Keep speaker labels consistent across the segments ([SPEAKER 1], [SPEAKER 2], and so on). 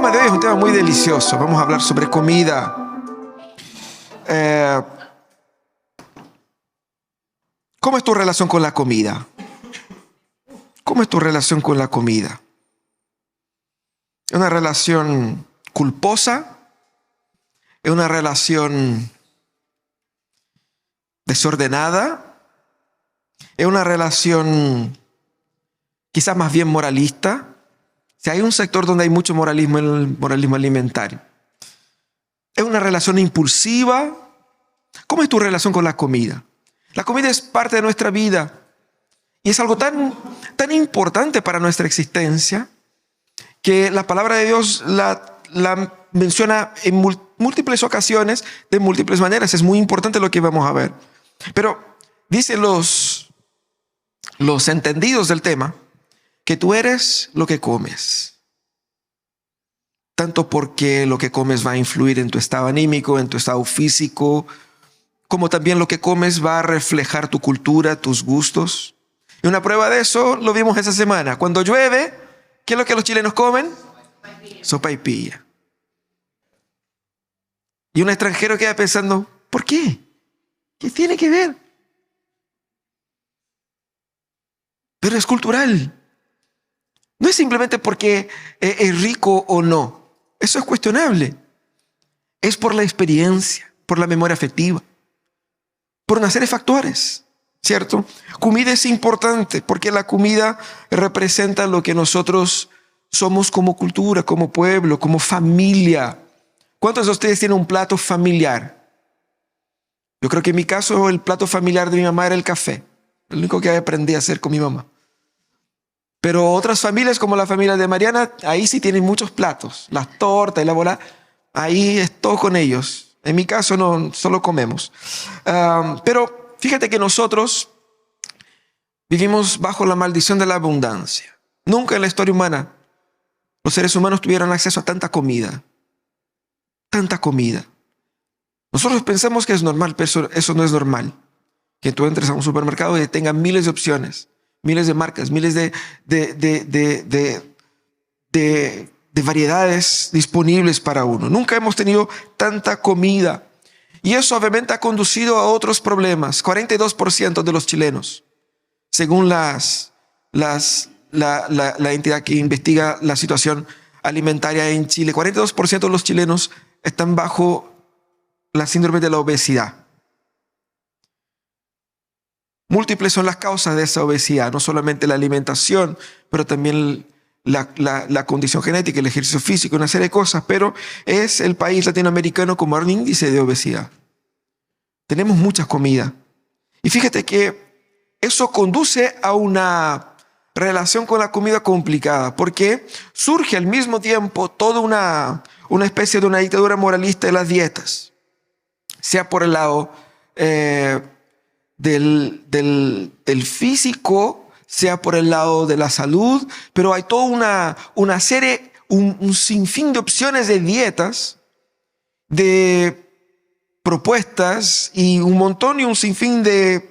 [SPEAKER 1] tema de hoy es un tema muy delicioso. Vamos a hablar sobre comida. ¿Cómo es tu relación con la comida? ¿Cómo es tu relación con la comida? ¿Es una relación culposa? ¿Es una relación desordenada? ¿Es una relación quizás más bien moralista? Si hay un sector donde hay mucho moralismo, el moralismo alimentario. ¿Es una relación impulsiva? ¿Cómo es tu relación con la comida? La comida es parte de nuestra vida y es algo tan importante para nuestra existencia que la palabra de Dios la menciona en múltiples ocasiones, de múltiples maneras. Es muy importante lo que vamos a ver. Pero dicen los entendidos del tema que tú eres lo que comes. Tanto porque lo que comes va a influir en tu estado anímico, en tu estado físico, como también lo que comes va a reflejar tu cultura, tus gustos. Y una prueba de eso lo vimos esa semana. Cuando llueve, ¿qué es lo que los chilenos comen? Sopaipilla. Y un extranjero queda pensando, ¿por qué? ¿Qué tiene que ver? Pero es cultural. No es simplemente porque es rico o no. Eso es cuestionable. Es por la experiencia, por la memoria afectiva, por una serie de factores, ¿cierto? Comida es importante porque la comida representa lo que nosotros somos como cultura, como pueblo, como familia. ¿Cuántos de ustedes tienen un plato familiar? Yo creo que en mi caso el plato familiar de mi mamá era el café. Lo único que aprendí a hacer con mi mamá. Pero otras familias como la familia de Mariana, ahí sí tienen muchos platos. Las tortas y la bola, ahí es todo con ellos. En mi caso no, solo comemos. Pero fíjate que nosotros vivimos bajo la maldición de la abundancia. Nunca en la historia humana los seres humanos tuvieron acceso a tanta comida. Tanta comida. Nosotros pensamos que es normal, pero eso no es normal. Que tú entres a un supermercado y tengas miles de opciones, miles de marcas, miles de variedades disponibles para uno. Nunca hemos tenido tanta comida. Y eso obviamente ha conducido a otros problemas. 42% de los chilenos, según la entidad que investiga la situación alimentaria en Chile, 42% de los chilenos están bajo la síndrome de la obesidad. Múltiples son las causas de esa obesidad, no solamente la alimentación, pero también la condición genética, el ejercicio físico, una serie de cosas, pero es el país latinoamericano con mayor índice de obesidad. Tenemos mucha comida. Y fíjate que eso conduce a una relación con la comida complicada, porque surge al mismo tiempo toda una especie de una dictadura moralista de las dietas, sea por el lado del físico, sea por el lado de la salud, pero hay toda una serie, un sinfín de opciones de dietas, de propuestas y un sinfín de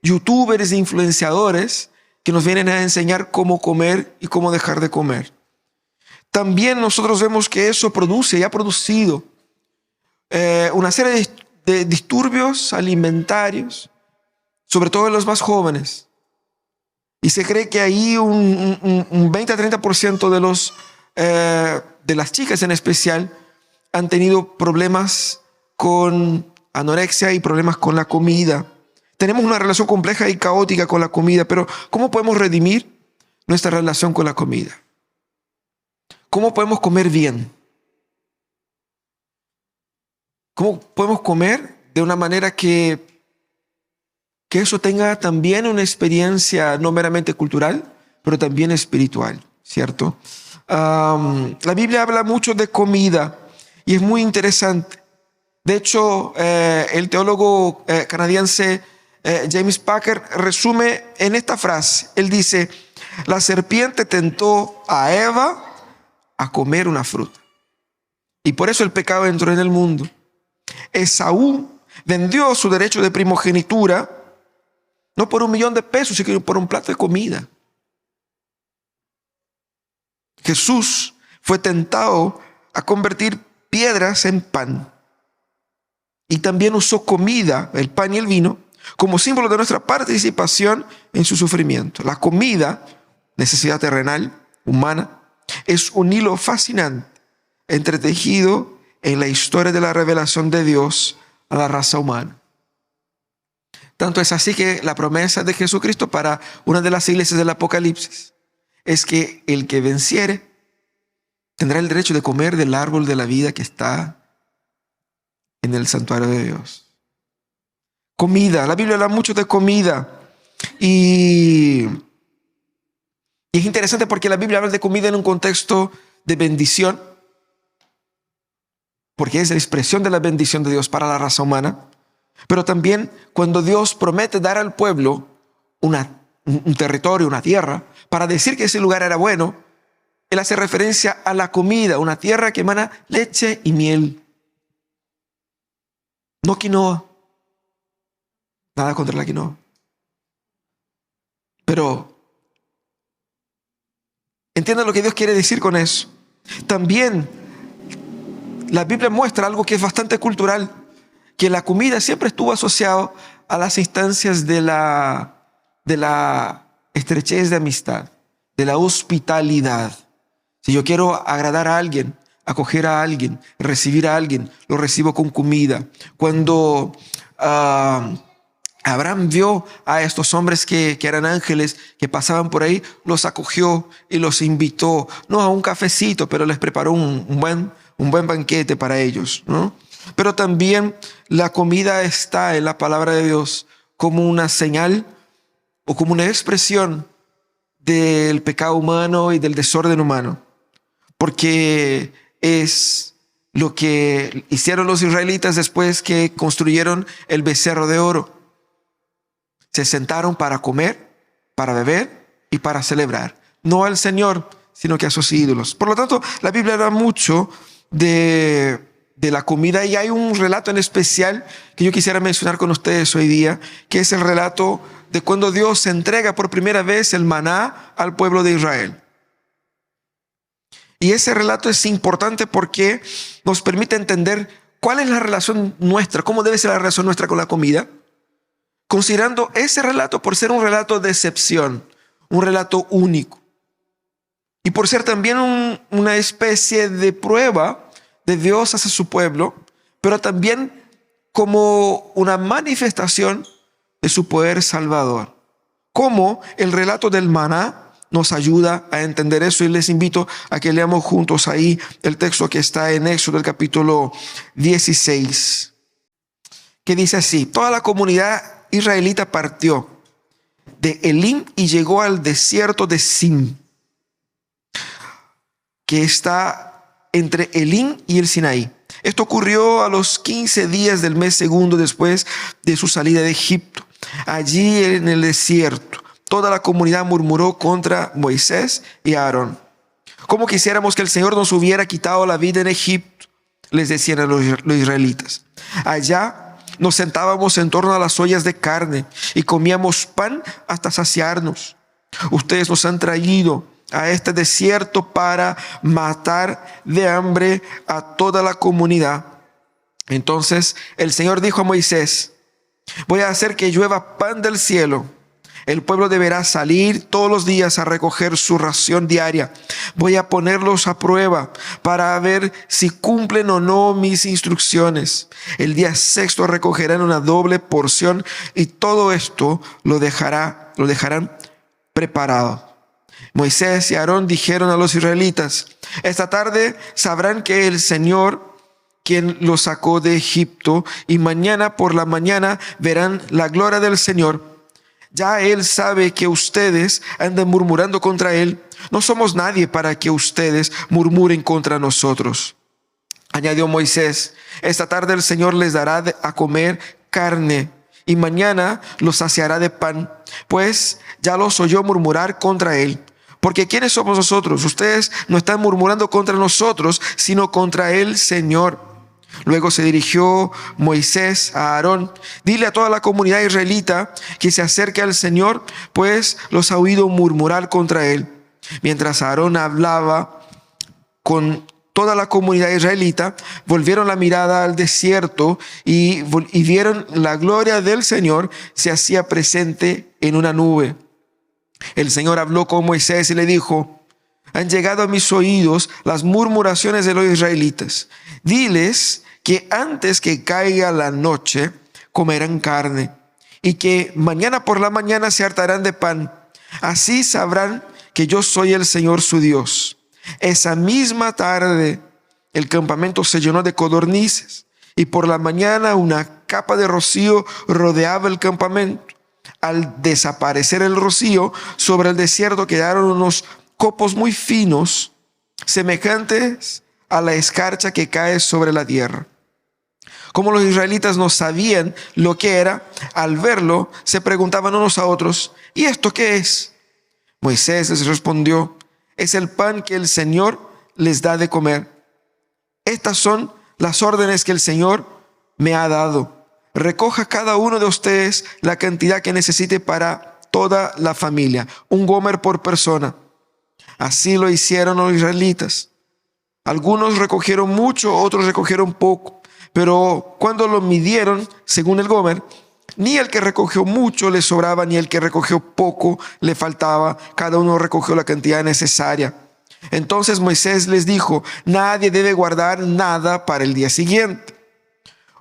[SPEAKER 1] youtubers e influenciadores que nos vienen a enseñar cómo comer y cómo dejar de comer. También nosotros vemos que eso produce y ha producido una serie de disturbios alimentarios, sobre todo en los más jóvenes. Y se cree que ahí un 20 a 30% de las chicas en especial han tenido problemas con anorexia y problemas con la comida. Tenemos una relación compleja y caótica con la comida, pero ¿cómo podemos redimir nuestra relación con la comida? ¿Cómo podemos comer bien? ¿Cómo podemos comer de una manera que eso tenga también una experiencia no meramente cultural, pero también espiritual, ¿cierto? La Biblia habla mucho de comida y es muy interesante. De hecho, el teólogo canadiense James Packer resume en esta frase. Él dice, la serpiente tentó a Eva a comer una fruta. Y por eso el pecado entró en el mundo. Esaú vendió su derecho de primogenitura no por $1.000.000, sino por un plato de comida. Jesús fue tentado a convertir piedras en pan. Y también usó comida, el pan y el vino, como símbolo de nuestra participación en su sufrimiento. La comida, necesidad terrenal, humana, es un hilo fascinante, entretejido en la historia de la revelación de Dios a la raza humana. Tanto es así que la promesa de Jesucristo para una de las iglesias del Apocalipsis es que el que venciere tendrá el derecho de comer del árbol de la vida que está en el santuario de Dios. Comida, la Biblia habla mucho de comida y es interesante porque la Biblia habla de comida en un contexto de bendición, porque es la expresión de la bendición de Dios para la raza humana, pero también cuando Dios promete dar al pueblo un territorio, una tierra, para decir que ese lugar era bueno, Él hace referencia a la comida, una tierra que emana leche y miel. No quinoa. Nada contra la quinoa. Pero entiendan lo que Dios quiere decir con eso. También la Biblia muestra algo que es bastante cultural, que la comida siempre estuvo asociado a las instancias de la estrechez de amistad, de la hospitalidad. Si yo quiero agradar a alguien, acoger a alguien, recibir a alguien, lo recibo con comida. Cuando Abraham vio a estos hombres que eran ángeles, que pasaban por ahí, los acogió y los invitó, no a un cafecito, pero les preparó un buen banquete para ellos, ¿no? Pero también la comida está en la palabra de Dios como una señal o como una expresión del pecado humano y del desorden humano, porque es lo que hicieron los israelitas después que construyeron el becerro de oro. Se sentaron para comer, para beber y para celebrar, no al Señor, sino que a sus ídolos. Por lo tanto, la Biblia habla mucho de la comida, y hay un relato en especial que yo quisiera mencionar con ustedes hoy día, que es el relato de cuando Dios entrega por primera vez el maná al pueblo de Israel. Y ese relato es importante porque nos permite entender cuál es la relación nuestra, cómo debe ser la relación nuestra con la comida, considerando ese relato por ser un relato de excepción, un relato único, y por ser también una especie de prueba de Dios hacia su pueblo, pero también como una manifestación de su poder salvador. Como el relato del maná nos ayuda a entender eso, y les invito a que leamos juntos ahí el texto que está en Éxodo, el capítulo 16, que dice así: toda la comunidad israelita partió de Elim y llegó al desierto de Sin, que está entre Elim y el Sinaí. Esto ocurrió a los 15 días del mes segundo después de su salida de Egipto. Allí en el desierto, toda la comunidad murmuró contra Moisés y Aarón. ¿Cómo quisiéramos que el Señor nos hubiera quitado la vida en Egipto?, les decían a los israelitas. Allá nos sentábamos en torno a las ollas de carne y comíamos pan hasta saciarnos. Ustedes nos han traído a este desierto para matar de hambre a toda la comunidad. Entonces el Señor dijo a Moisés: voy a hacer que llueva pan del cielo. El pueblo deberá salir todos los días a recoger su ración diaria. Voy a ponerlos a prueba para ver si cumplen o no mis instrucciones. El día sexto recogerán una doble porción y todo esto lo dejarán preparado. Moisés y Aarón dijeron a los israelitas: esta tarde sabrán que el Señor, quien los sacó de Egipto, y mañana por la mañana verán la gloria del Señor. Ya Él sabe que ustedes andan murmurando contra Él. No somos nadie para que ustedes murmuren contra nosotros. Añadió Moisés: esta tarde el Señor les dará a comer carne y mañana los saciará de pan, pues ya los oyó murmurar contra Él. Porque ¿quiénes somos nosotros? Ustedes no están murmurando contra nosotros, sino contra el Señor. Luego se dirigió Moisés a Aarón: dile a toda la comunidad israelita que se acerque al Señor, pues los ha oído murmurar contra Él. Mientras Aarón hablaba con toda la comunidad israelita volvieron la mirada al desierto y vieron la gloria del Señor se hacía presente en una nube. El Señor habló con Moisés y le dijo: han llegado a mis oídos las murmuraciones de los israelitas. Diles que antes que caiga la noche comerán carne, y que mañana por la mañana se hartarán de pan. Así sabrán que yo soy el Señor su Dios. Esa misma tarde el campamento se llenó de codornices, y por la mañana una capa de rocío rodeaba el campamento. Al desaparecer el rocío, sobre el desierto quedaron unos copos muy finos, semejantes a la escarcha que cae sobre la tierra. Como los israelitas no sabían lo que era, al verlo se preguntaban unos a otros: ¿y esto qué es? Moisés les respondió: es el pan que el Señor les da de comer. Estas son las órdenes que el Señor me ha dado. Recoja cada uno de ustedes la cantidad que necesite para toda la familia, un gomer por persona. Así lo hicieron los israelitas. Algunos recogieron mucho, otros recogieron poco. Pero cuando lo midieron según el gomer, ni el que recogió mucho le sobraba, ni el que recogió poco le faltaba. Cada uno recogió la cantidad necesaria. Entonces Moisés les dijo: nadie debe guardar nada para el día siguiente.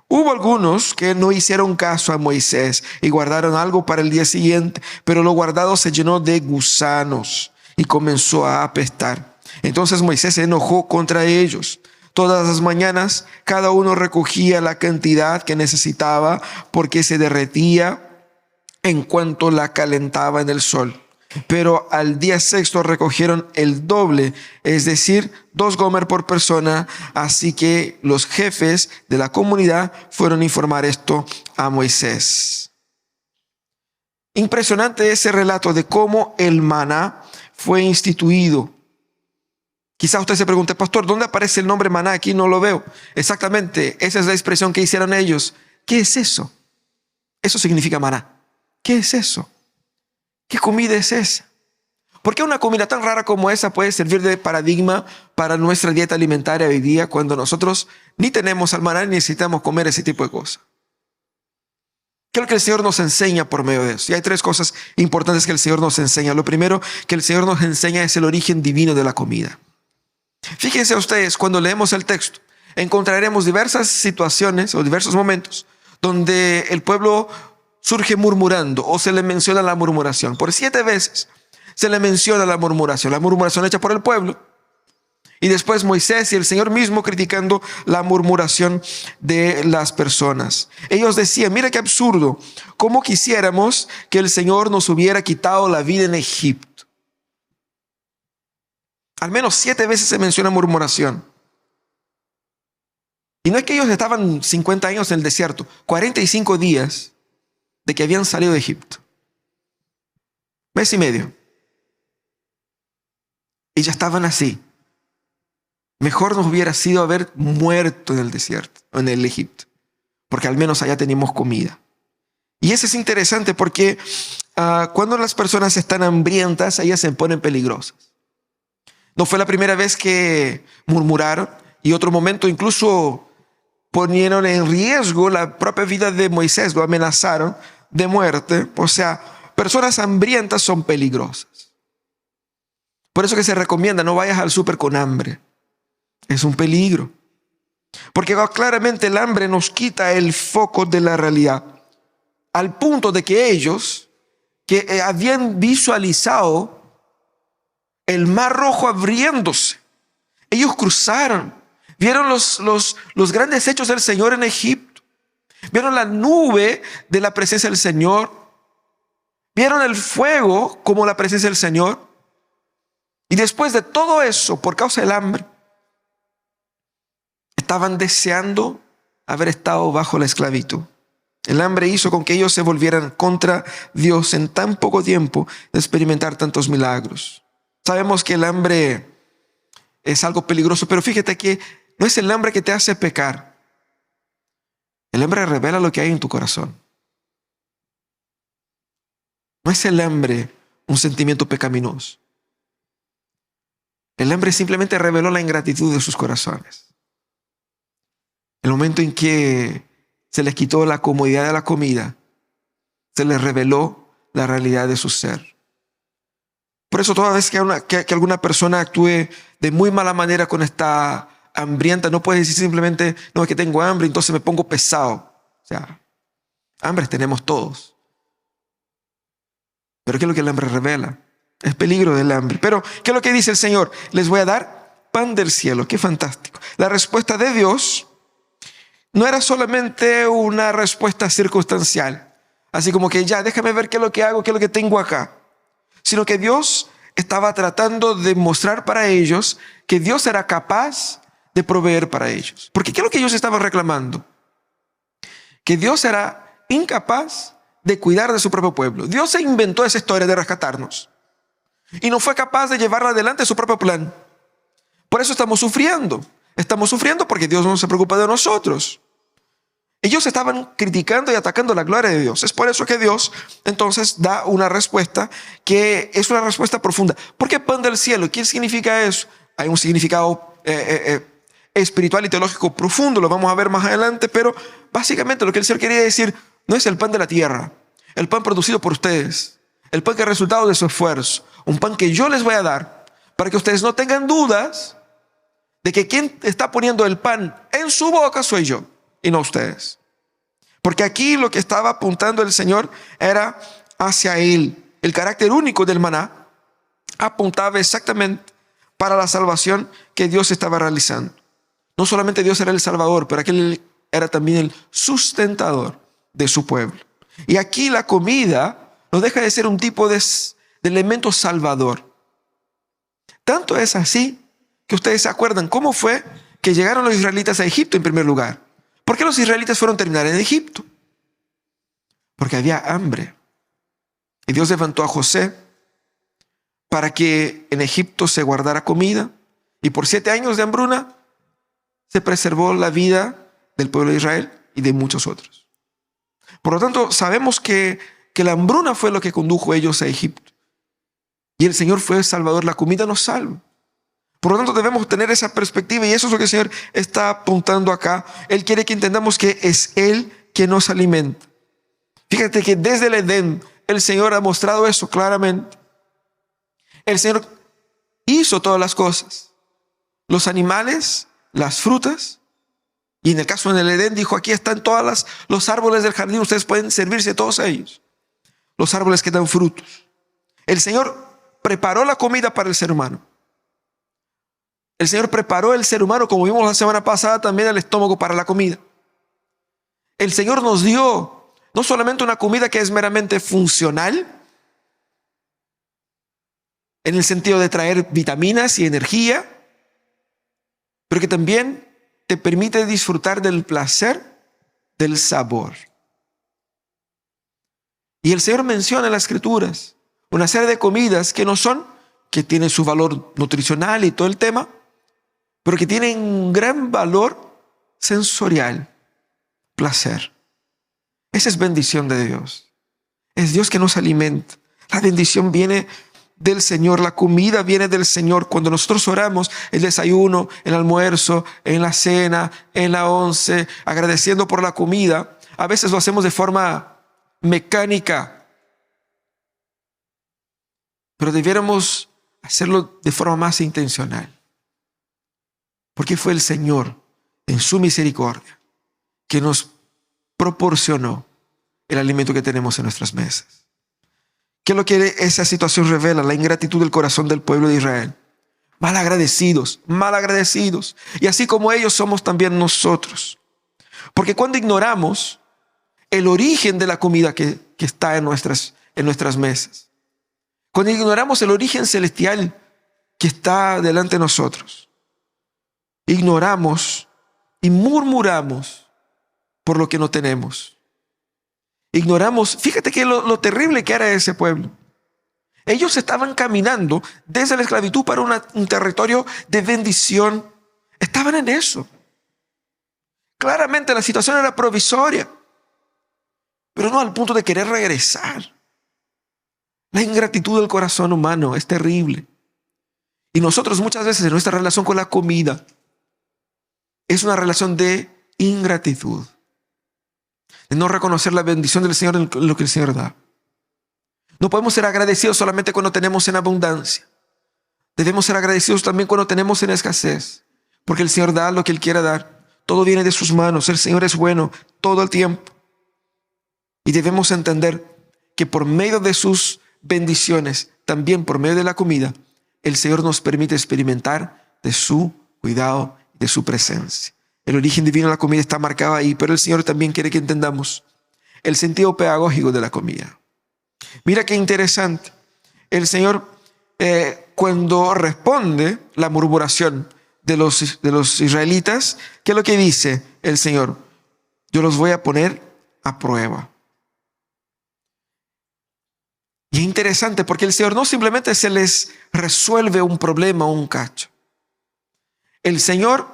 [SPEAKER 1] Hubo algunos que no hicieron caso a Moisés y guardaron algo para el día siguiente, pero lo guardado se llenó de gusanos y comenzó a apestar. Entonces Moisés se enojó contra ellos. Todas las mañanas cada uno recogía la cantidad que necesitaba, porque se derretía en cuanto la calentaba en el sol. Pero al día sexto recogieron el doble, es decir, 2 gomer por persona. Así que los jefes de la comunidad fueron a informar esto a Moisés. Impresionante ese relato de cómo el maná fue instituido. Quizás usted se pregunte: pastor, ¿dónde aparece el nombre maná? Aquí no lo veo. Exactamente, esa es la expresión que hicieron ellos. ¿Qué es eso? Eso significa maná. ¿Qué es eso? ¿Qué comida es esa? ¿Por qué una comida tan rara como esa puede servir de paradigma para nuestra dieta alimentaria hoy día, cuando nosotros ni tenemos al maná ni necesitamos comer ese tipo de cosas? ¿Qué es lo que el Señor nos enseña por medio de eso? Y hay 3 cosas importantes que el Señor nos enseña. Lo primero que el Señor nos enseña es el origen divino de la comida. Fíjense ustedes, cuando leemos el texto, encontraremos diversas situaciones o diversos momentos donde el pueblo surge murmurando o se le menciona la murmuración. Por 7 veces se le menciona la murmuración hecha por el pueblo. Y después Moisés y el Señor mismo criticando la murmuración de las personas. Ellos decían: mira qué absurdo, cómo quisiéramos que el Señor nos hubiera quitado la vida en Egipto. Al menos 7 veces se menciona murmuración. Y no es que ellos estaban 50 años en el desierto, 45 días de que habían salido de Egipto. 1 mes y medio. Y ya estaban así. Mejor nos hubiera sido haber muerto en el desierto, o en el Egipto, porque al menos allá teníamos comida. Y eso es interesante porque cuando las personas están hambrientas, ellas se ponen peligrosas. No fue la primera vez que murmuraron, y otro momento incluso ponieron en riesgo la propia vida de Moisés, lo amenazaron de muerte. O sea, personas hambrientas son peligrosas. Por eso que se recomienda: no vayas al súper con hambre. Es un peligro. Porque claramente el hambre nos quita el foco de la realidad. Al punto de que ellos, que habían visualizado el mar rojo abriéndose, ellos cruzaron, vieron los grandes hechos del Señor en Egipto, vieron la nube de la presencia del Señor, vieron el fuego como la presencia del Señor. Y después de todo eso, por causa del hambre, estaban deseando haber estado bajo la esclavitud. El hambre hizo con que ellos se volvieran contra Dios en tan poco tiempo de experimentar tantos milagros. Sabemos que el hambre es algo peligroso, pero fíjate que no es el hambre que te hace pecar. El hambre revela lo que hay en tu corazón. No es el hambre un sentimiento pecaminoso. El hambre simplemente reveló la ingratitud de sus corazones. El momento en que se les quitó la comodidad de la comida, se les reveló la realidad de su ser. Por eso toda vez que alguna persona actúe de muy mala manera cuando está hambrienta, no puede decir simplemente, no, es que tengo hambre, entonces me pongo pesado. O sea, hambres tenemos todos. Pero ¿qué es lo que el hambre revela? El peligro del hambre. Pero ¿qué es lo que dice el Señor? Les voy a dar pan del cielo. Qué fantástico. La respuesta de Dios no era solamente una respuesta circunstancial. Así como que ya, déjame ver qué es lo que hago, qué es lo que tengo acá. Sino que Dios estaba tratando de mostrar para ellos que Dios era capaz de proveer para ellos. Porque ¿qué es lo que ellos estaban reclamando? Que Dios era incapaz de cuidar de su propio pueblo. Dios se inventó esa historia de rescatarnos y no fue capaz de llevarla adelante su propio plan. Por eso estamos sufriendo. Estamos sufriendo porque Dios no se preocupa de nosotros. Ellos estaban criticando y atacando la gloria de Dios. Es por eso que Dios entonces da una respuesta que es una respuesta profunda. ¿Por qué pan del cielo? ¿Qué significa eso? Hay un significado espiritual y teológico profundo, lo vamos a ver más adelante, pero básicamente lo que el Señor quería decir no es el pan de la tierra, el pan producido por ustedes, el pan que es resultado de su esfuerzo, un pan que yo les voy a dar para que ustedes no tengan dudas de que quien está poniendo el pan en su boca soy yo y no ustedes. Porque aquí lo que estaba apuntando el Señor era hacia Él. El carácter único del maná apuntaba exactamente para la salvación que Dios estaba realizando. No solamente Dios era el Salvador, pero aquel era también el sustentador de su pueblo. Y aquí la comida no deja de ser un tipo de elemento salvador. Tanto es así que ustedes se acuerdan cómo fue que llegaron los israelitas a Egipto en primer lugar. ¿Por qué los israelitas fueron a terminar en Egipto? Porque había hambre. Y Dios levantó a José para que en Egipto se guardara comida. Y por 7 años de hambruna se preservó la vida del pueblo de Israel y de muchos otros. Por lo tanto, sabemos que la hambruna fue lo que condujo a ellos a Egipto. Y el Señor fue el Salvador. La comida nos salva. Por lo tanto, debemos tener esa perspectiva y eso es lo que el Señor está apuntando acá. Él quiere que entendamos que es Él quien nos alimenta. Fíjate que desde el Edén el Señor ha mostrado eso claramente. El Señor hizo todas las cosas. Los animales, las frutas. Y en el caso en el Edén dijo, aquí están todos los árboles del jardín. Ustedes pueden servirse de todos ellos. Los árboles que dan frutos. El Señor preparó la comida para el ser humano. El Señor preparó el ser humano, como vimos la semana pasada, también el estómago para la comida. El Señor nos dio no solamente una comida que es meramente funcional, en el sentido de traer vitaminas y energía, pero que también te permite disfrutar del placer, del sabor. Y el Señor menciona en las Escrituras una serie de comidas que tienen su valor nutricional y todo el tema, pero que tienen un gran valor sensorial, placer. Esa es bendición de Dios. Es Dios que nos alimenta. La bendición viene del Señor, la comida viene del Señor. Cuando nosotros oramos, el desayuno, el almuerzo, en la cena, en la once, agradeciendo por la comida, a veces lo hacemos de forma mecánica, pero debiéramos hacerlo de forma más intencional. Porque fue el Señor, en su misericordia, que nos proporcionó el alimento que tenemos en nuestras mesas. ¿Qué es lo que esa situación revela? La ingratitud del corazón del pueblo de Israel. Malagradecidos. Y así como ellos somos también nosotros. Porque cuando ignoramos el origen de la comida que está en nuestras mesas, cuando ignoramos el origen celestial que está delante de nosotros, ignoramos y murmuramos por lo que no tenemos. Ignoramos, fíjate que lo terrible que era ese pueblo. Ellos estaban caminando desde la esclavitud para un territorio de bendición. Estaban en eso. Claramente la situación era provisoria, pero no al punto de querer regresar. La ingratitud del corazón humano es terrible. Y nosotros muchas veces en nuestra relación con la comida es una relación de ingratitud, de no reconocer la bendición del Señor en lo que el Señor da. No podemos ser agradecidos solamente cuando tenemos en abundancia. Debemos ser agradecidos también cuando tenemos en escasez, porque el Señor da lo que Él quiera dar. Todo viene de sus manos. El Señor es bueno todo el tiempo. Y debemos entender que por medio de sus bendiciones, también por medio de la comida, el Señor nos permite experimentar de su cuidado, de su presencia. El origen divino de la comida está marcado ahí, pero el Señor también quiere que entendamos el sentido pedagógico de la comida. Mira qué interesante. El Señor, cuando responde la murmuración de los israelitas, ¿qué es lo que dice el Señor? Yo los voy a poner a prueba. Y es interesante porque el Señor no simplemente se les resuelve un problema o un cacho. El Señor,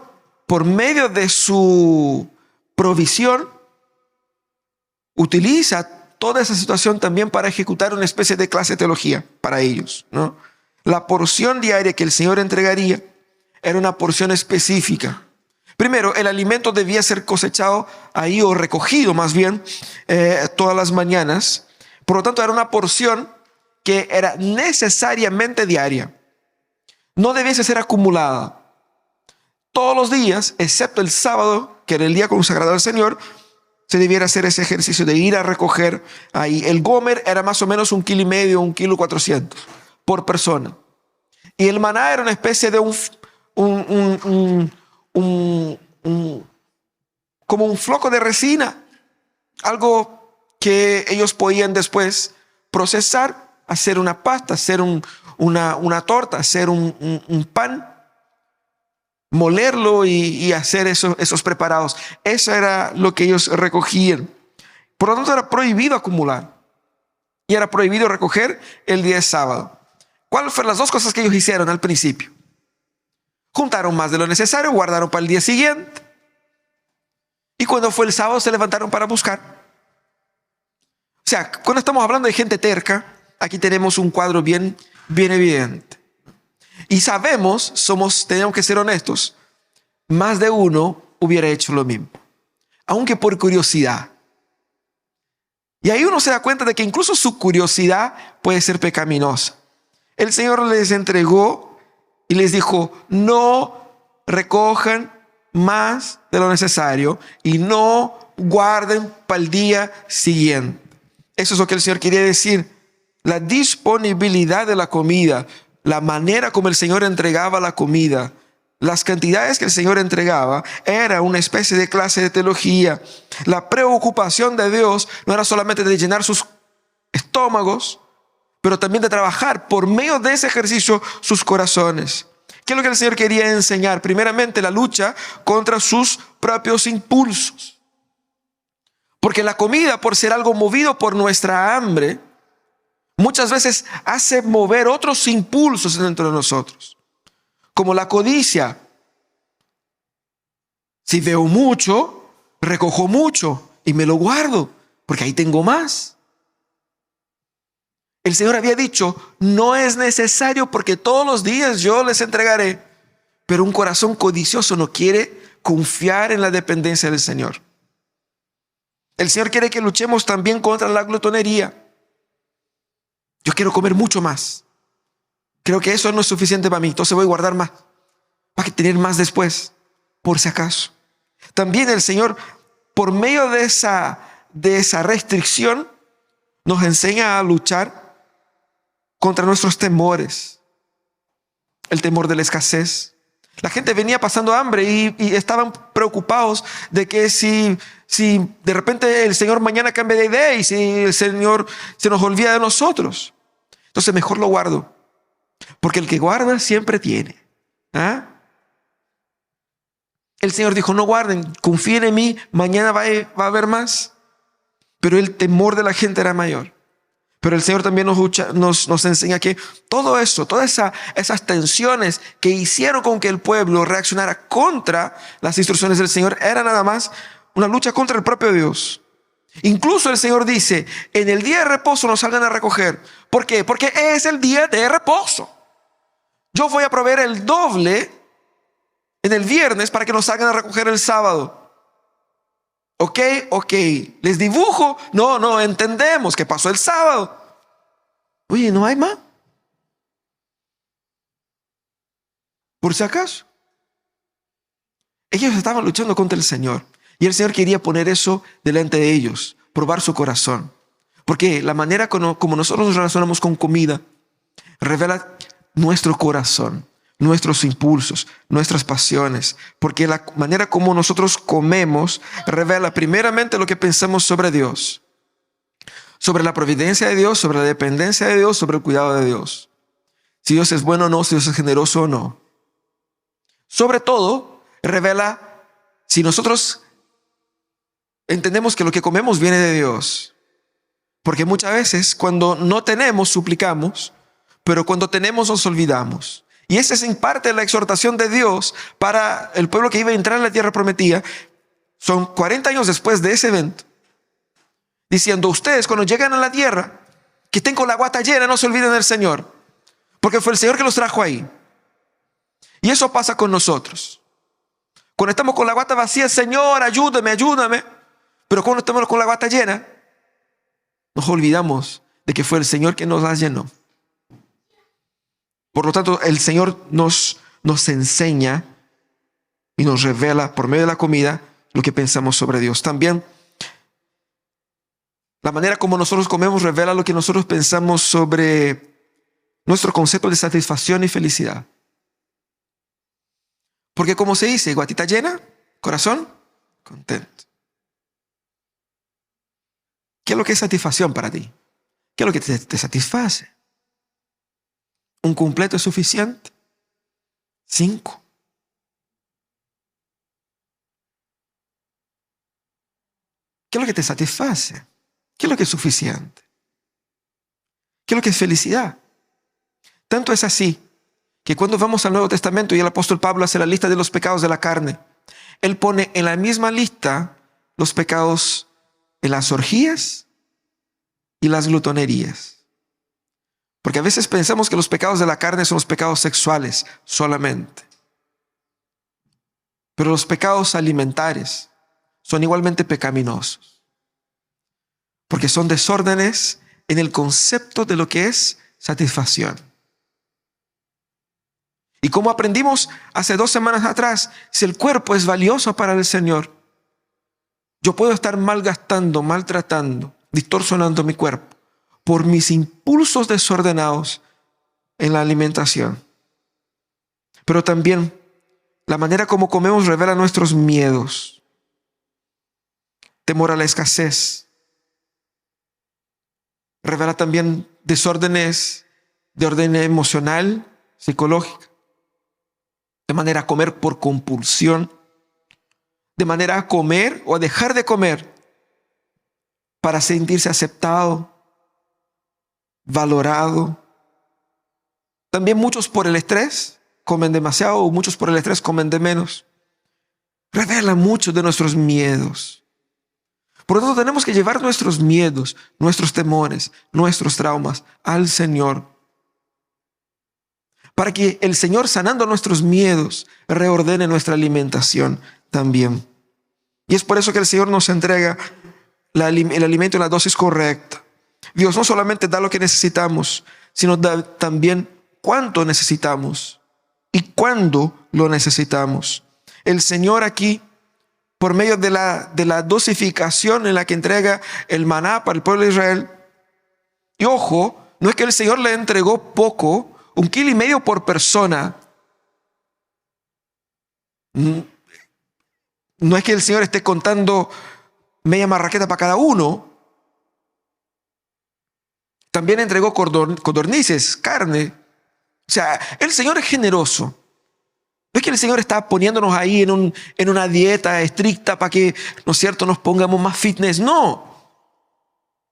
[SPEAKER 1] por medio de su provisión, utiliza toda esa situación también para ejecutar una especie de clase de teología para ellos, ¿no? La porción diaria que el Señor entregaría era una porción específica. Primero, el alimento debía ser cosechado ahí o recogido más bien todas las mañanas. Por lo tanto, era una porción que era necesariamente diaria. No debiese ser acumulada. Todos los días, excepto el sábado, que era el día consagrado al Señor, se debiera hacer ese ejercicio de ir a recoger ahí. El gomer era más o menos 1,5 kilos, 1,4 kilos por persona. Y el maná era una especie de como un floco de resina, algo que ellos podían después procesar, hacer una pasta, hacer una torta, hacer un pan, molerlo y hacer esos preparados. Eso era lo que ellos recogían. Por lo tanto, era prohibido acumular y era prohibido recoger el día de sábado. ¿Cuáles fueron las dos cosas que ellos hicieron al principio? Juntaron más de lo necesario, guardaron para el día siguiente. Y cuando fue el sábado se levantaron para buscar. O sea, cuando estamos hablando de gente terca, aquí tenemos un cuadro bien evidente. Y sabemos, tenemos que ser honestos, más de uno hubiera hecho lo mismo, aunque por curiosidad. Y ahí uno se da cuenta de que incluso su curiosidad puede ser pecaminosa. El Señor les entregó y les dijo, no recojan más de lo necesario y no guarden para el día siguiente. Eso es lo que el Señor quería decir. La disponibilidad de la comida, la manera como el Señor entregaba la comida, las cantidades que el Señor entregaba, era una especie de clase de teología. La preocupación de Dios no era solamente de llenar sus estómagos, pero también de trabajar por medio de ese ejercicio sus corazones. ¿Qué es lo que el Señor quería enseñar? Primeramente, la lucha contra sus propios impulsos. Porque la comida, por ser algo movido por nuestra hambre, muchas veces hace mover otros impulsos dentro de nosotros, como la codicia. Si veo mucho, recojo mucho y me lo guardo, porque ahí tengo más. El Señor había dicho, no es necesario porque todos los días yo les entregaré. Pero un corazón codicioso no quiere confiar en la dependencia del Señor. El Señor quiere que luchemos también contra la glotonería. Yo quiero comer mucho más. Creo que eso no es suficiente para mí, entonces voy a guardar más, para tener más después, por si acaso. También el Señor, por medio de esa restricción, nos enseña a luchar contra nuestros temores. El temor de la escasez. La gente venía pasando hambre y estaban preocupados de que si de repente el Señor mañana cambia de idea y si el Señor se nos olvida de nosotros. Entonces mejor lo guardo. Porque el que guarda siempre tiene. ¿Ah? El Señor dijo, no guarden, confíen en mí, mañana va a haber más. Pero el temor de la gente era mayor. Pero el Señor también nos enseña que todo eso, todas esas tensiones que hicieron con que el pueblo reaccionara contra las instrucciones del Señor, era nada más una lucha contra el propio Dios. Incluso el Señor dice, en el día de reposo no salgan a recoger. ¿Por qué? Porque es el día de reposo. Yo voy a proveer el doble en el viernes para que nos salgan a recoger el sábado. Ok. ¿Les dibujo? No, entendemos que pasó el sábado. Oye, ¿no hay más? Por si acaso. Ellos estaban luchando contra el Señor. Y el Señor quería poner eso delante de ellos, probar su corazón. Porque la manera como nosotros nos relacionamos con comida revela nuestro corazón, nuestros impulsos, nuestras pasiones. Porque la manera como nosotros comemos revela primeramente lo que pensamos sobre Dios, sobre la providencia de Dios, sobre la dependencia de Dios, sobre el cuidado de Dios. Si Dios es bueno o no, si Dios es generoso o no. Sobre todo, revela si nosotros entendemos que lo que comemos viene de Dios. Porque muchas veces cuando no tenemos, suplicamos, pero cuando tenemos nos olvidamos. Y esa es en parte la exhortación de Dios para el pueblo que iba a entrar en la tierra prometida. Son 40 años después de ese evento. Diciendo, ustedes cuando llegan a la tierra, que estén con la guata llena, no se olviden del Señor. Porque fue el Señor que los trajo ahí. Y eso pasa con nosotros. Cuando estamos con la guata vacía, Señor, ayúdame. Pero cuando estamos con la guata llena, nos olvidamos de que fue el Señor que nos la llenó. Por lo tanto, el Señor nos enseña y nos revela por medio de la comida lo que pensamos sobre Dios. También, la manera como nosotros comemos revela lo que nosotros pensamos sobre nuestro concepto de satisfacción y felicidad. Porque como se dice, guatita llena, corazón contento. ¿Qué es lo que es satisfacción para ti? ¿Qué es lo que te satisface? ¿Un completo es suficiente? 5. ¿Qué es lo que te satisface? ¿Qué es lo que es suficiente? ¿Qué es lo que es felicidad? Tanto es así que cuando vamos al Nuevo Testamento y el apóstol Pablo hace la lista de los pecados de la carne, él pone en la misma lista los pecados en las orgías y las glutonerías. Porque a veces pensamos que los pecados de la carne son los pecados sexuales solamente. Pero los pecados alimentarios son igualmente pecaminosos. Porque son desórdenes en el concepto de lo que es satisfacción. Y como aprendimos hace 2 semanas atrás, si el cuerpo es valioso para el Señor, yo puedo estar malgastando, maltratando, distorsionando mi cuerpo por mis impulsos desordenados en la alimentación. Pero también la manera como comemos revela nuestros miedos. Temor a la escasez. Revela también desórdenes de orden emocional, psicológica. De manera a comer por compulsión. De manera a comer o a dejar de comer para sentirse aceptado, valorado. También muchos por el estrés comen demasiado o muchos por el estrés comen de menos. Revela muchos de nuestros miedos. Por lo tanto, tenemos que llevar nuestros miedos, nuestros temores, nuestros traumas al Señor. Para que el Señor, sanando nuestros miedos, reordene nuestra alimentación también. Y es por eso que el Señor nos entrega el alimento en la dosis correcta. Dios no solamente da lo que necesitamos, sino da también cuánto necesitamos y cuándo lo necesitamos. El Señor aquí, por medio de la dosificación en la que entrega el maná para el pueblo de Israel, y ojo, no es que el Señor le entregó poco, 1,5 kilos por persona. No es que el Señor esté contando media marraqueta para cada uno. También entregó codornices, carne. O sea, el Señor es generoso. No es que el Señor está poniéndonos ahí en una dieta estricta para que, ¿no es cierto?, nos pongamos más fitness. No.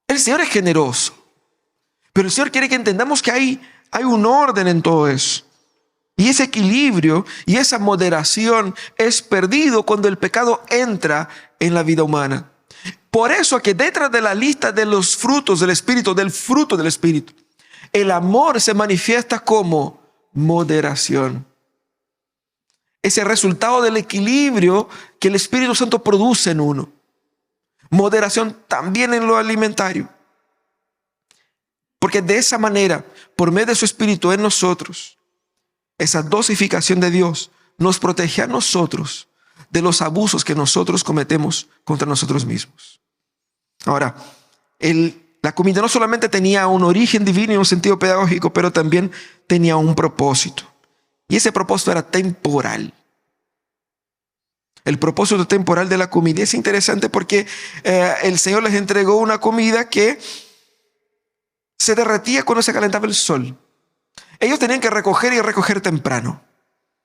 [SPEAKER 1] El Señor es generoso. Pero el Señor quiere que entendamos que hay un orden en todo eso. Y ese equilibrio y esa moderación es perdido cuando el pecado entra en la vida humana. Por eso que detrás de la lista de los frutos del Espíritu, del fruto del Espíritu, el amor se manifiesta como moderación. Ese resultado del equilibrio que el Espíritu Santo produce en uno. Moderación también en lo alimentario. Porque de esa manera, por medio de su Espíritu en nosotros, esa dosificación de Dios nos protege a nosotros de los abusos que nosotros cometemos contra nosotros mismos. Ahora, la comida no solamente tenía un origen divino y un sentido pedagógico, pero también tenía un propósito. Y ese propósito era temporal. El propósito temporal de la comida es interesante porque el Señor les entregó una comida que se derretía cuando se calentaba el sol. Ellos tenían que recoger y recoger temprano.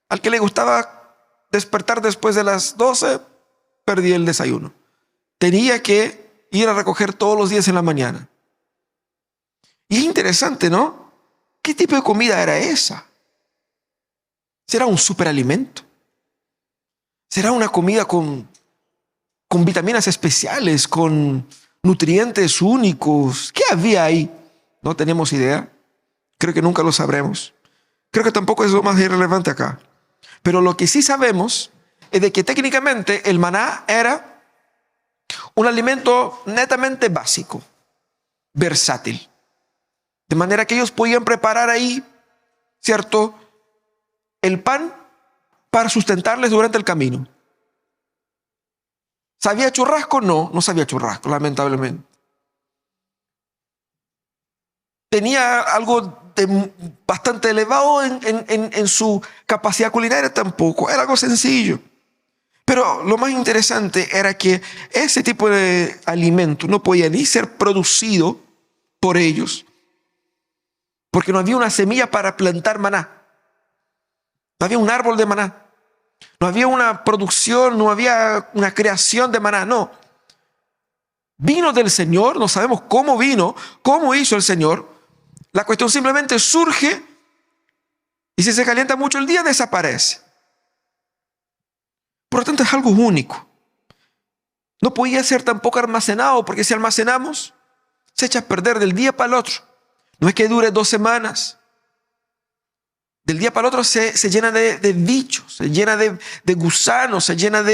[SPEAKER 1] Al que le gustaba despertar después de las 12, perdía el desayuno. Tenía que ir a recoger todos los días en la mañana. Y es interesante, ¿no? ¿Qué tipo de comida era esa? ¿Será un superalimento? ¿Será una comida con vitaminas especiales, con nutrientes únicos? ¿Qué había ahí? No tenemos idea. Creo que nunca lo sabremos. Creo que tampoco es lo más irrelevante acá. Pero lo que sí sabemos es de que técnicamente el maná era un alimento netamente básico, versátil. De manera que ellos podían preparar ahí, ¿cierto?, el pan para sustentarles durante el camino. ¿Sabía churrasco? No, no sabía churrasco, lamentablemente. ¿Tenía algo bastante elevado en su capacidad culinaria? Tampoco, era algo sencillo. Pero lo más interesante era que ese tipo de alimento no podía ni ser producido por ellos, porque no había una semilla para plantar maná. No había un árbol de maná. No había una producción, no había una creación de maná, no. Vino del Señor, no sabemos cómo vino, cómo hizo el Señor. La cuestión simplemente surge y si se calienta mucho el día, desaparece. Por lo tanto, es algo único. No podía ser tampoco almacenado, porque si almacenamos, se echa a perder del día para el otro. No es que dure 2 semanas. Del día para el otro se llena de bichos, se llena de gusanos, se llena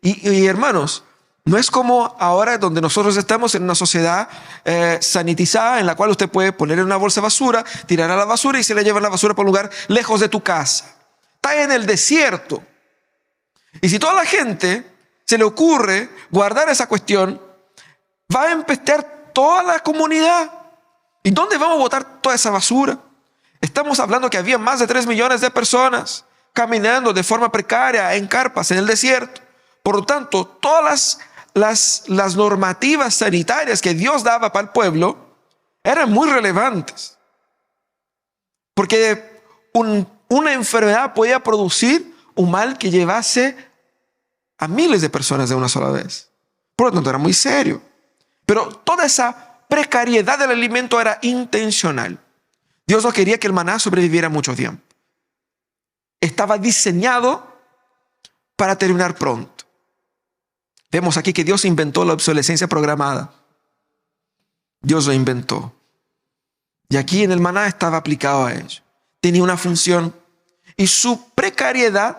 [SPEAKER 1] y hermanos, no es como ahora donde nosotros estamos en una sociedad sanitizada en la cual usted puede poner en una bolsa de basura, tirar a la basura y se le lleva la basura para un lugar lejos de tu casa. Está en el desierto. Y si toda la gente se le ocurre guardar esa cuestión, va a empestear toda la comunidad. ¿Y dónde vamos a botar toda esa basura? Estamos hablando que había más de 3 millones de personas caminando de forma precaria en carpas en el desierto. Por lo tanto, todas las normativas sanitarias que Dios daba para el pueblo eran muy relevantes. Porque una enfermedad podía producir un mal que llevase a miles de personas de una sola vez. Por lo tanto, era muy serio. Pero toda esa precariedad del alimento era intencional. Dios no quería que el maná sobreviviera mucho tiempo. Estaba diseñado para terminar pronto. Vemos aquí que Dios inventó la obsolescencia programada. Dios lo inventó. Y aquí en el maná estaba aplicado a ello. Tenía una función y su precariedad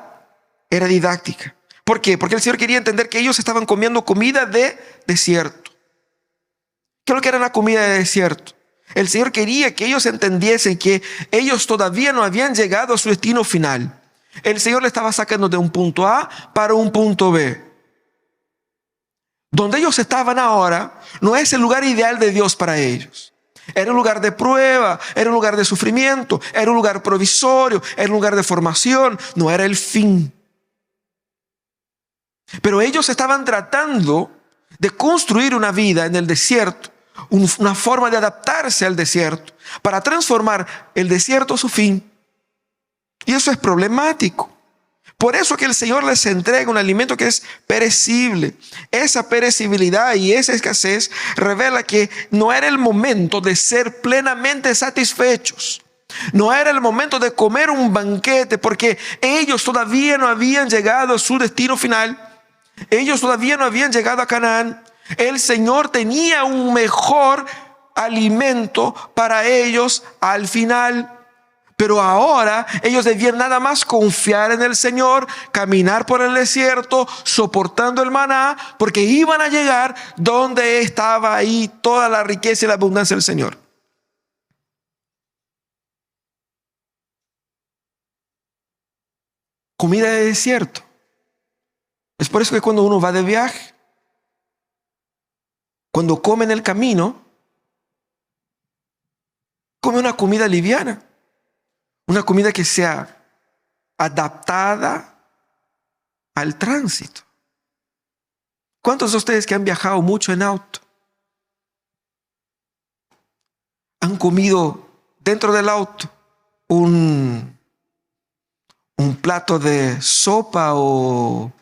[SPEAKER 1] era didáctica. ¿Por qué? Porque el Señor quería entender que ellos estaban comiendo comida de desierto. ¿Qué es lo que era la comida de desierto? El Señor quería que ellos entendiesen que ellos todavía no habían llegado a su destino final. El Señor le estaba sacando de un punto A para un punto B. Donde ellos estaban ahora no es el lugar ideal de Dios para ellos. Era un lugar de prueba, era un lugar de sufrimiento, era un lugar provisorio, era un lugar de formación, no era el fin. Pero ellos estaban tratando de construir una vida en el desierto, una forma de adaptarse al desierto, para transformar el desierto a su fin. Y eso es problemático. Por eso que el Señor les entrega un alimento que es perecible. Esa perecibilidad y esa escasez revela que no era el momento de ser plenamente satisfechos. No era el momento de comer un banquete, porque ellos todavía no habían llegado a su destino final. Ellos todavía no habían llegado a Canaán. El Señor tenía un mejor alimento para ellos al final. Pero ahora ellos debían nada más confiar en el Señor, caminar por el desierto, soportando el maná, porque iban a llegar donde estaba ahí toda la riqueza y la abundancia del Señor. Comida de desierto. Es por eso que cuando uno va de viaje, cuando come en el camino, come una comida liviana, una comida que sea adaptada al tránsito. ¿Cuántos de ustedes que han viajado mucho en auto han comido dentro del auto un plato de sopa o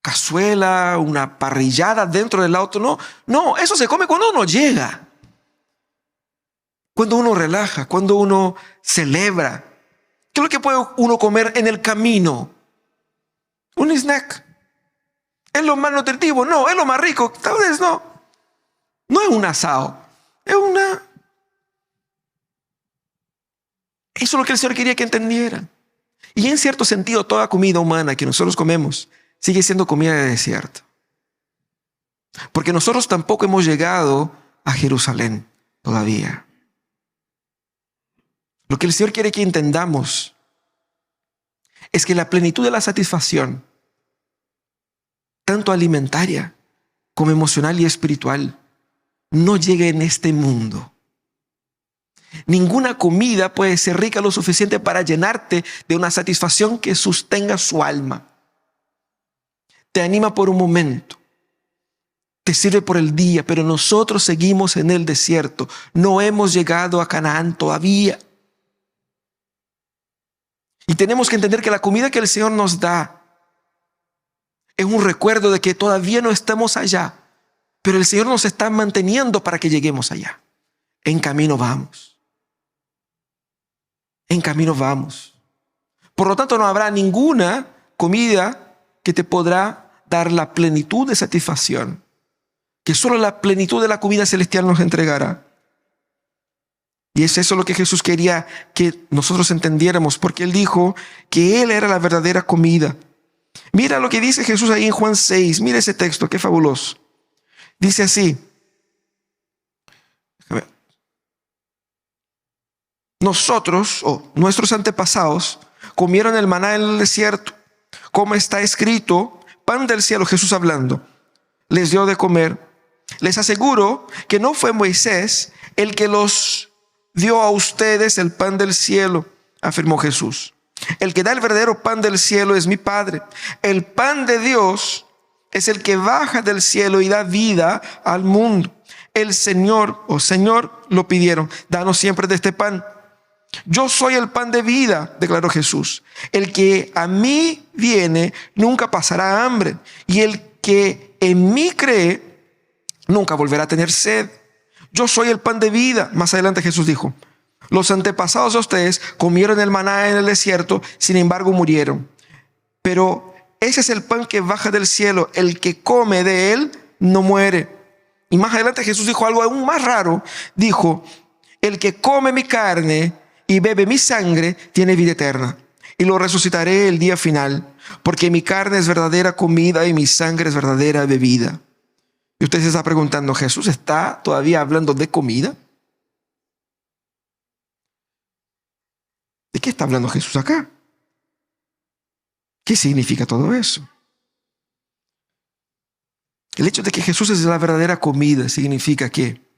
[SPEAKER 1] cazuela, una parrillada dentro del auto? No, eso se come cuando uno llega, cuando uno relaja, cuando uno celebra. ¿Qué es lo que puede uno comer en el camino? Un snack. ¿Es lo más nutritivo? No. ¿Es lo más rico? Tal vez no. No es un asado. Eso es lo que el Señor quería que entendieran. Y en cierto sentido, toda comida humana que nosotros comemos sigue siendo comida de desierto. Porque nosotros tampoco hemos llegado a Jerusalén todavía. Lo que el Señor quiere que entendamos es que la plenitud de la satisfacción, tanto alimentaria como emocional y espiritual, no llega en este mundo. Ninguna comida puede ser rica lo suficiente para llenarte de una satisfacción que sostenga su alma. Te anima por un momento, te sirve por el día, pero nosotros seguimos en el desierto. No hemos llegado a Canaán todavía. Y tenemos que entender que la comida que el Señor nos da es un recuerdo de que todavía no estamos allá, pero el Señor nos está manteniendo para que lleguemos allá. En camino vamos. En camino vamos. Por lo tanto, no habrá ninguna comida que te podrá dar la plenitud de satisfacción que solo la plenitud de la comida celestial nos entregará. Y es eso lo que Jesús quería que nosotros entendiéramos, porque Él dijo que Él era la verdadera comida. Mira lo que dice Jesús ahí en Juan 6. Mira ese texto, qué fabuloso. Dice así. Nosotros, o nuestros antepasados, comieron el maná en el desierto, como está escrito, pan del cielo, Jesús hablando, les dio de comer. Les aseguro que no fue Moisés el que los dio a ustedes el pan del cielo, afirmó Jesús. El que da el verdadero pan del cielo es mi Padre. El pan de Dios es el que baja del cielo y da vida al mundo. El Señor, Señor, lo pidieron. Danos siempre de este pan. Yo soy el pan de vida, declaró Jesús. El que a mí viene nunca pasará hambre. Y el que en mí cree nunca volverá a tener sed. Yo soy el pan de vida. Más adelante Jesús dijo: los antepasados de ustedes comieron el maná en el desierto, sin embargo murieron. Pero ese es el pan que baja del cielo. El que come de él no muere. Y más adelante Jesús dijo algo aún más raro. Dijo: el que come mi carne y bebe mi sangre tiene vida eterna, y lo resucitaré el día final, porque mi carne es verdadera comida y mi sangre es verdadera bebida. Y usted se está preguntando, ¿Jesús está todavía hablando de comida? ¿De qué está hablando Jesús acá? ¿Qué significa todo eso? El hecho de que Jesús es la verdadera comida significa que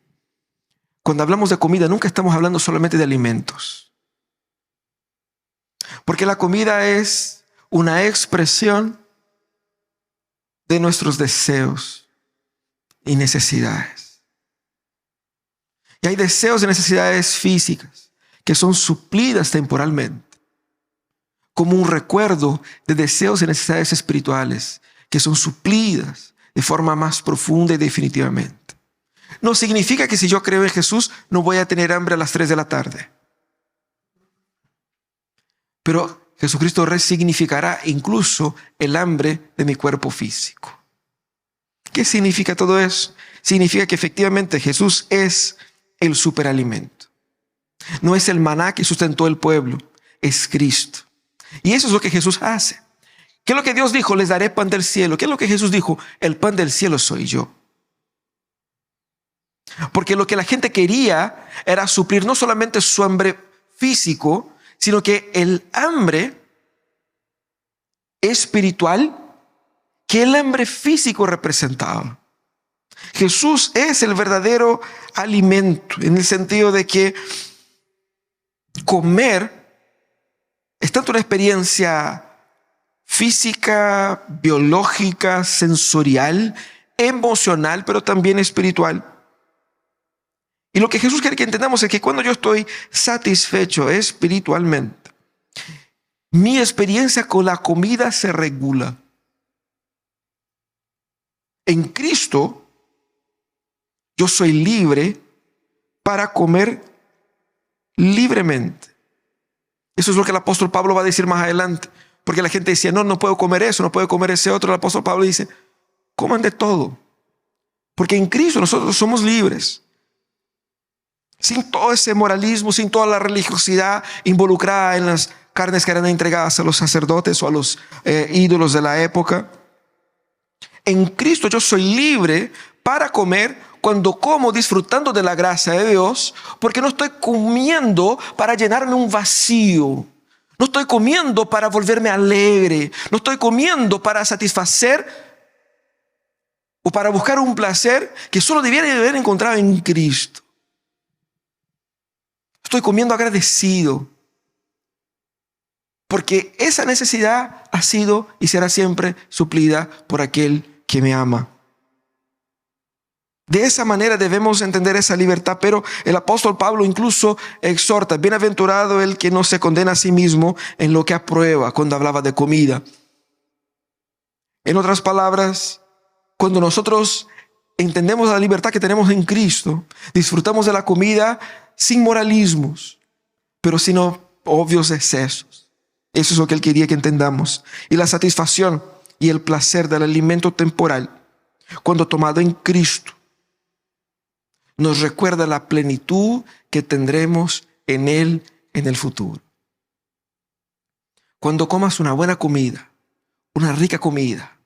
[SPEAKER 1] cuando hablamos de comida nunca estamos hablando solamente de alimentos. Porque la comida es una expresión de nuestros deseos y necesidades. Y hay deseos y necesidades físicas que son suplidas temporalmente, como un recuerdo de deseos y necesidades espirituales que son suplidas de forma más profunda y definitivamente. No significa que si yo creo en Jesús no voy a tener hambre a las 3 de la tarde. Pero Jesucristo resignificará incluso el hambre de mi cuerpo físico. ¿Qué significa todo eso? Significa que efectivamente Jesús es el superalimento. No es el maná que sustentó el pueblo, es Cristo. Y eso es lo que Jesús hace. ¿Qué es lo que Dios dijo? Les daré pan del cielo. ¿Qué es lo que Jesús dijo? El pan del cielo soy yo. Porque lo que la gente quería era suplir no solamente su hambre físico, sino que el hambre espiritual que el hambre físico representaba. Jesús es el verdadero alimento, en el sentido de que comer es tanto una experiencia física, biológica, sensorial, emocional, pero también espiritual. Y lo que Jesús quiere que entendamos es que cuando yo estoy satisfecho espiritualmente, mi experiencia con la comida se regula. En Cristo, yo soy libre para comer libremente. Eso es lo que el apóstol Pablo va a decir más adelante. Porque la gente decía, no puedo comer eso, no puedo comer ese otro. El apóstol Pablo dice, coman de todo. Porque en Cristo nosotros somos libres. Sin todo ese moralismo, sin toda la religiosidad involucrada en las carnes que eran entregadas a los sacerdotes o a los ídolos de la época. En Cristo yo soy libre para comer cuando como disfrutando de la gracia de Dios, porque no estoy comiendo para llenarme un vacío. No estoy comiendo para volverme alegre. No estoy comiendo para satisfacer o para buscar un placer que solo debiera haber encontrado en Cristo. Estoy comiendo agradecido, porque esa necesidad ha sido y será siempre suplida por aquel que me ama. De esa manera debemos entender esa libertad, pero el apóstol Pablo incluso exhorta, bienaventurado el que no se condena a sí mismo en lo que aprueba, cuando hablaba de comida. En otras palabras, cuando nosotros entendemos la libertad que tenemos en Cristo, disfrutamos de la comida sin moralismos, pero sin obvios excesos. Eso es lo que él quería que entendamos. Y la satisfacción y el placer del alimento temporal, cuando tomado en Cristo, nos recuerda la plenitud que tendremos en Él en el futuro. Cuando comas una buena comida, una rica comida,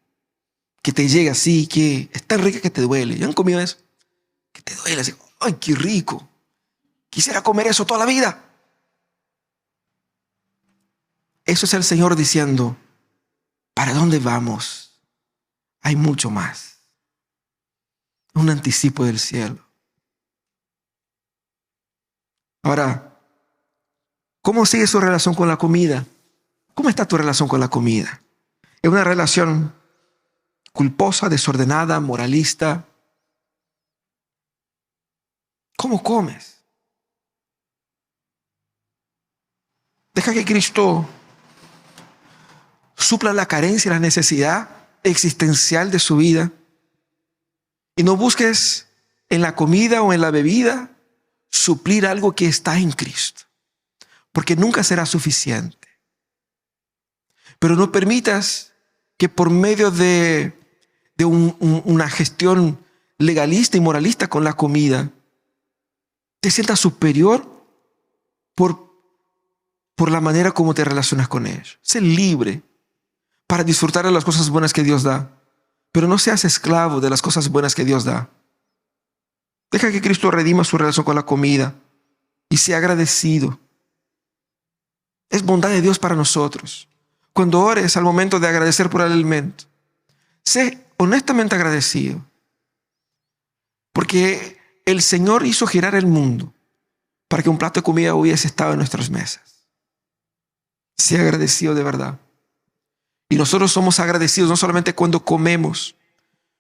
[SPEAKER 1] que te llega así, que es tan rica que te duele. ¿Ya han comido eso? Que te duele así, ¡ay, qué rico! Quisiera comer eso toda la vida. Eso es el Señor diciendo, ¿para dónde vamos? Hay mucho más. Un anticipo del cielo. Ahora, ¿cómo sigue su relación con la comida? ¿Cómo está tu relación con la comida? ¿Es una relación culposa, desordenada, moralista? ¿Cómo comes? Deja que Cristo supla la carencia y la necesidad existencial de su vida. Y no busques en la comida o en la bebida suplir algo que está en Cristo, porque nunca será suficiente. Pero no permitas que por medio de una gestión legalista y moralista con la comida te sientas superior por la manera como te relacionas con ellos. Sé libre para disfrutar de las cosas buenas que Dios da, pero no seas esclavo de las cosas buenas que Dios da. Deja que Cristo redima su relación con la comida y sea agradecido. Es bondad de Dios para nosotros. Cuando ores al momento de agradecer por el alimento, sé honestamente agradecido, porque el Señor hizo girar el mundo para que un plato de comida hubiese estado en nuestras mesas. Sé agradecido de verdad. Y nosotros somos agradecidos no solamente cuando comemos,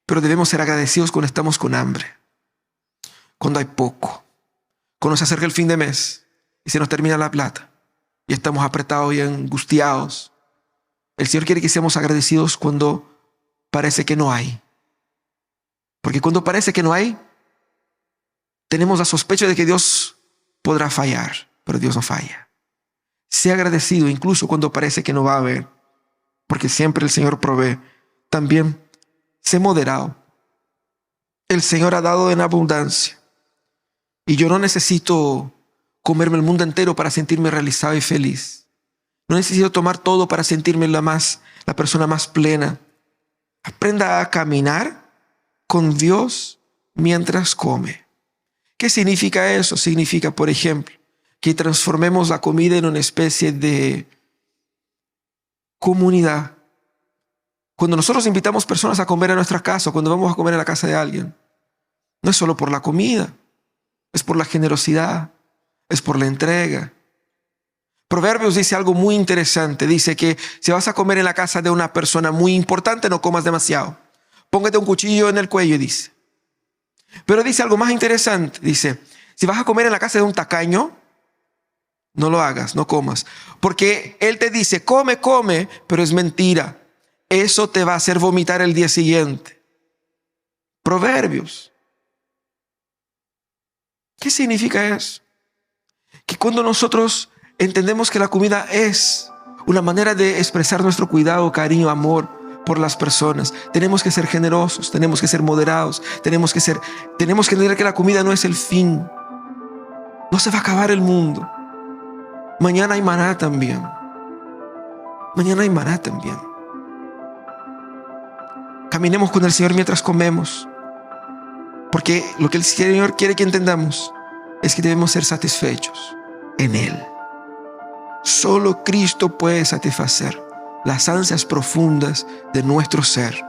[SPEAKER 1] pero debemos ser agradecidos cuando estamos con hambre, cuando hay poco, cuando se acerca el fin de mes y se nos termina la plata y estamos apretados y angustiados. El Señor quiere que seamos agradecidos cuando parece que no hay. Porque cuando parece que no hay, tenemos la sospecha de que Dios podrá fallar, pero Dios no falla. Sé agradecido incluso cuando parece que no va a haber, porque siempre el Señor provee. También sé moderado. El Señor ha dado en abundancia. Y yo no necesito comerme el mundo entero para sentirme realizado y feliz. No necesito tomar todo para sentirme la persona más plena. Aprenda a caminar con Dios mientras come. ¿Qué significa eso? Significa, por ejemplo, que transformemos la comida en una especie de comunidad. Cuando nosotros invitamos personas a comer a nuestra casa, o cuando vamos a comer a la casa de alguien, no es solo por la comida, es por la generosidad, es por la entrega. Proverbios dice algo muy interesante. Dice que si vas a comer en la casa de una persona muy importante, no comas demasiado. Póngate un cuchillo en el cuello, dice. Pero dice algo más interesante. Dice, si vas a comer en la casa de un tacaño, no lo hagas, no comas. Porque él te dice, come, come, pero es mentira. Eso te va a hacer vomitar el día siguiente. Proverbios. ¿Qué significa eso? Que cuando nosotros entendemos que la comida es una manera de expresar nuestro cuidado, cariño, amor por las personas, tenemos que ser generosos, tenemos que ser moderados, tenemos que entender que la comida no es el fin. No se va a acabar el mundo. Mañana hay maná también. Mañana hay maná también. Caminemos con el Señor mientras comemos. Porque lo que el Señor quiere que entendamos es que debemos ser satisfechos en Él. Solo Cristo puede satisfacer las ansias profundas de nuestro ser,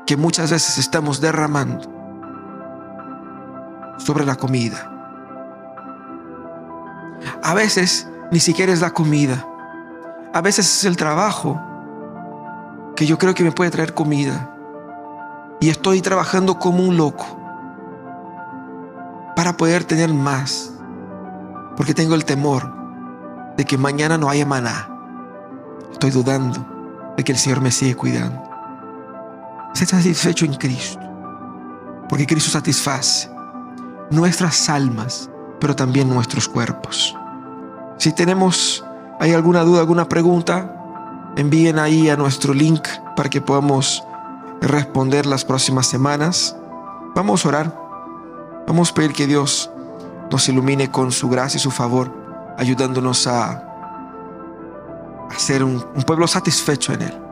[SPEAKER 1] que muchas veces estamos derramando sobre la comida. A veces ni siquiera es la comida. A veces es el trabajo que yo creo que me puede traer comida. Y estoy trabajando como un loco para poder tener más, porque tengo el temor de que mañana no haya maná. Estoy dudando de que el Señor me sigue cuidando. Sé satisfecho en Cristo, porque Cristo satisface nuestras almas, pero también nuestros cuerpos. Si hay alguna duda, alguna pregunta, envíen ahí a nuestro link para que podamos responder las próximas semanas. Vamos a orar. Vamos a pedir que Dios nos ilumine con su gracia y su favor, ayudándonos a ser un pueblo satisfecho en Él.